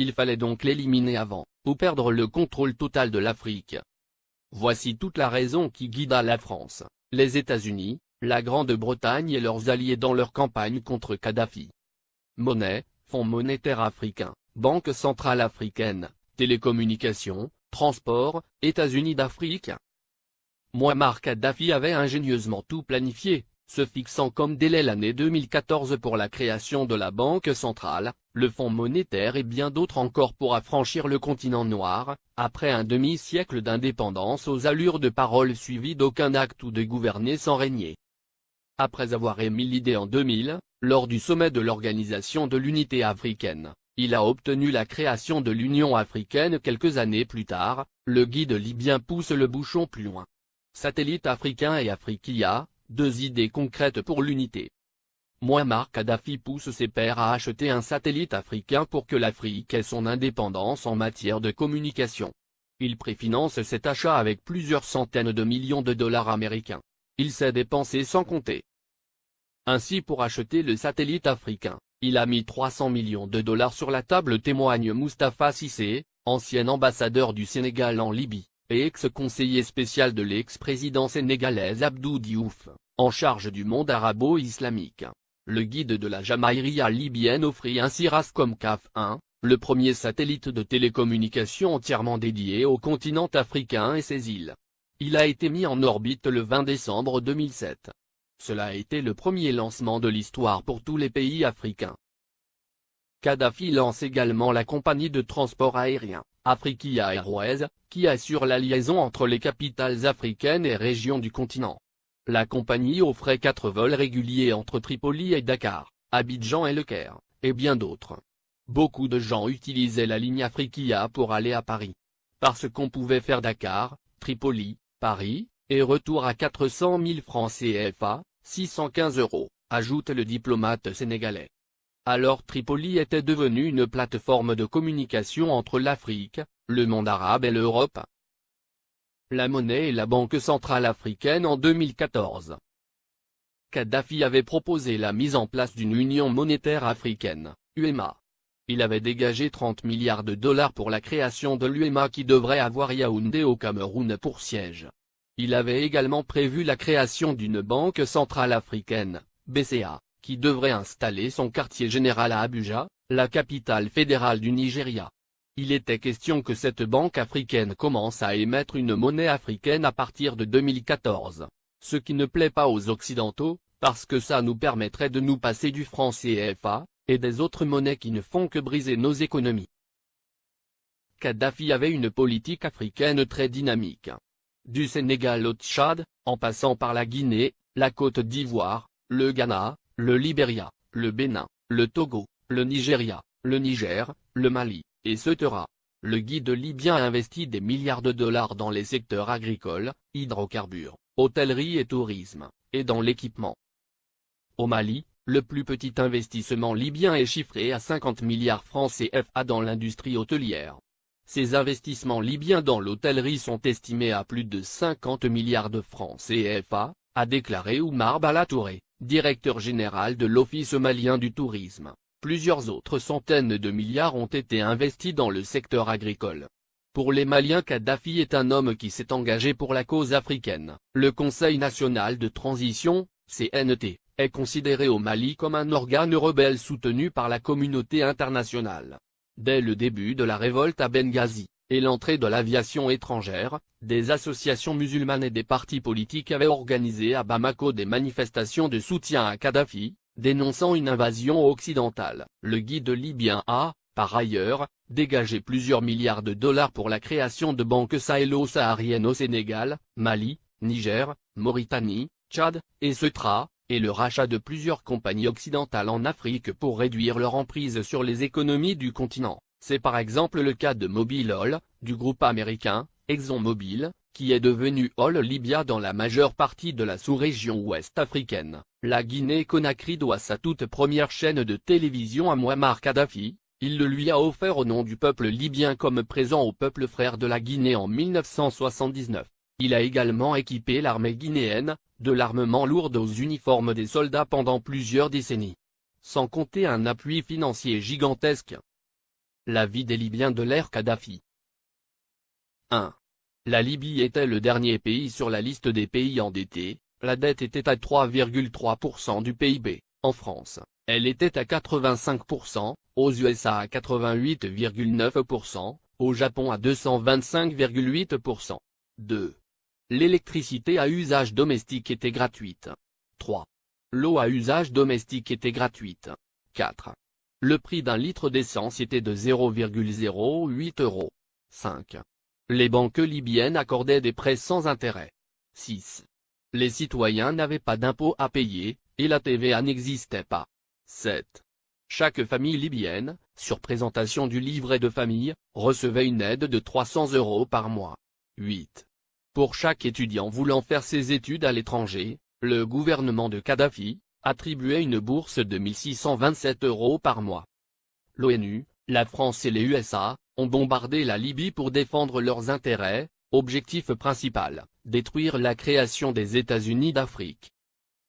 Il fallait donc l'éliminer avant, ou perdre le contrôle total de l'Afrique. Voici toute la raison qui guida la France, les États-Unis, la Grande-Bretagne et leurs alliés dans leur campagne contre Kadhafi. Monnaie, Fonds monétaire africain, Banque centrale africaine, télécommunications, transport, États-Unis d'Afrique. Mouammar Kadhafi avait ingénieusement tout planifié, se fixant comme délai l'année 2014 pour la création de la Banque centrale, le Fonds monétaire et bien d'autres encore pour affranchir le continent noir, après un demi-siècle d'indépendance aux allures de parole suivies d'aucun acte ou de gouverner sans régner. Après avoir émis l'idée en 2000, lors du sommet de l'Organisation de l'Unité africaine, il a obtenu la création de l'Union africaine quelques années plus tard. Le guide libyen pousse le bouchon plus loin. Satellite africain et Afriquia, deux idées concrètes pour l'unité. Mouammar Kadhafi pousse ses pairs à acheter un satellite africain pour que l'Afrique ait son indépendance en matière de communication. Il préfinance cet achat avec plusieurs centaines de millions de dollars américains. Il s'est dépensé sans compter. Ainsi, pour acheter le satellite africain, il a mis 300 millions de dollars sur la table, témoigne Moustapha Cissé, ancien ambassadeur du Sénégal en Libye, et ex-conseiller spécial de l'ex-président sénégalais Abdou Diouf, en charge du monde arabo-islamique. Le guide de la Jamaïria libyenne offrit ainsi Rascom CAF 1, le premier satellite de télécommunication entièrement dédié au continent africain et ses îles. Il a été mis en orbite le 20 décembre 2007. Cela a été le premier lancement de l'histoire pour tous les pays africains. Kadhafi lance également la compagnie de transport aérien, Afriquia Airways, qui assure la liaison entre les capitales africaines et régions du continent. La compagnie offrait 4 vols réguliers entre Tripoli et Dakar, Abidjan et Le Caire, et bien d'autres. Beaucoup de gens utilisaient la ligne Afriquia pour aller à Paris. Parce qu'on pouvait faire Dakar, Tripoli, Paris, et retour à 400 000 francs CFA, 615 €, ajoute le diplomate sénégalais. Alors Tripoli était devenue une plateforme de communication entre l'Afrique, le monde arabe et l'Europe. La monnaie et la Banque centrale africaine en 2014. Kadhafi avait proposé la mise en place d'une union monétaire africaine, UEMA. Il avait dégagé 30 milliards de dollars pour la création de l'UEMA qui devrait avoir Yaoundé au Cameroun pour siège. Il avait également prévu la création d'une Banque centrale africaine, BCA, qui devrait installer son quartier général à Abuja, la capitale fédérale du Nigeria. Il était question que cette banque africaine commence à émettre une monnaie africaine à partir de 2014. Ce qui ne plaît pas aux Occidentaux, parce que ça nous permettrait de nous passer du franc CFA, et des autres monnaies qui ne font que briser nos économies. Kadhafi avait une politique africaine très dynamique. Du Sénégal au Tchad, en passant par la Guinée, la Côte d'Ivoire, le Ghana, le Libéria, le Bénin, le Togo, le Nigeria, le Niger, le Mali, etc. Le guide libyen a investi des milliards de dollars dans les secteurs agricoles, hydrocarbures, hôtellerie et tourisme, et dans l'équipement. Au Mali, le plus petit investissement libyen est chiffré à 50 milliards francs CFA dans l'industrie hôtelière. Ces investissements libyens dans l'hôtellerie sont estimés à plus de 50 milliards de francs CFA, a déclaré Oumar Bala Touré, directeur général de l'Office malien du tourisme. Plusieurs autres centaines de milliards ont été investis dans le secteur agricole. Pour les Maliens, Kadhafi est un homme qui s'est engagé pour la cause africaine. Le Conseil national de transition, CNT, est considéré au Mali comme un organe rebelle soutenu par la communauté internationale. Dès le début de la révolte à Benghazi, et l'entrée de l'aviation étrangère, des associations musulmanes et des partis politiques avaient organisé à Bamako des manifestations de soutien à Kadhafi, dénonçant une invasion occidentale. Le guide libyen a, par ailleurs, dégagé plusieurs milliards de dollars pour la création de banques sahélo-sahariennes au Sénégal, Mali, Niger, Mauritanie, Tchad, etc., et le rachat de plusieurs compagnies occidentales en Afrique pour réduire leur emprise sur les économies du continent. C'est par exemple le cas de Mobil Oil, du groupe américain, ExxonMobil, qui est devenu Oil Libya dans la majeure partie de la sous-région ouest africaine. La Guinée-Conakry doit sa toute première chaîne de télévision à Mouammar Kadhafi. Il le lui a offert au nom du peuple libyen comme présent au peuple frère de la Guinée en 1979. Il a également équipé l'armée guinéenne, de l'armement lourd aux uniformes des soldats pendant plusieurs décennies. Sans compter un appui financier gigantesque. La vie des Libyens de l'ère Kadhafi. 1. La Libye était le dernier pays sur la liste des pays endettés, la dette était à 3,3% du PIB, en France, elle était à 85%, aux USA à 88,9%, au Japon à 225,8%. 2. L'électricité à usage domestique était gratuite. 3. L'eau à usage domestique était gratuite. 4. Le prix d'un litre d'essence était de 0,08 €. 5. Les banques libyennes accordaient des prêts sans intérêt. 6. Les citoyens n'avaient pas d'impôts à payer, et la TVA n'existait pas. 7. Chaque famille libyenne, sur présentation du livret de famille, recevait une aide de 300 € par mois. 8. Pour chaque étudiant voulant faire ses études à l'étranger, le gouvernement de Kadhafi attribuait une bourse de 1627 € par mois. L'ONU, la France et les USA ont bombardé la Libye pour défendre leurs intérêts, objectif principal, détruire la création des États-Unis d'Afrique.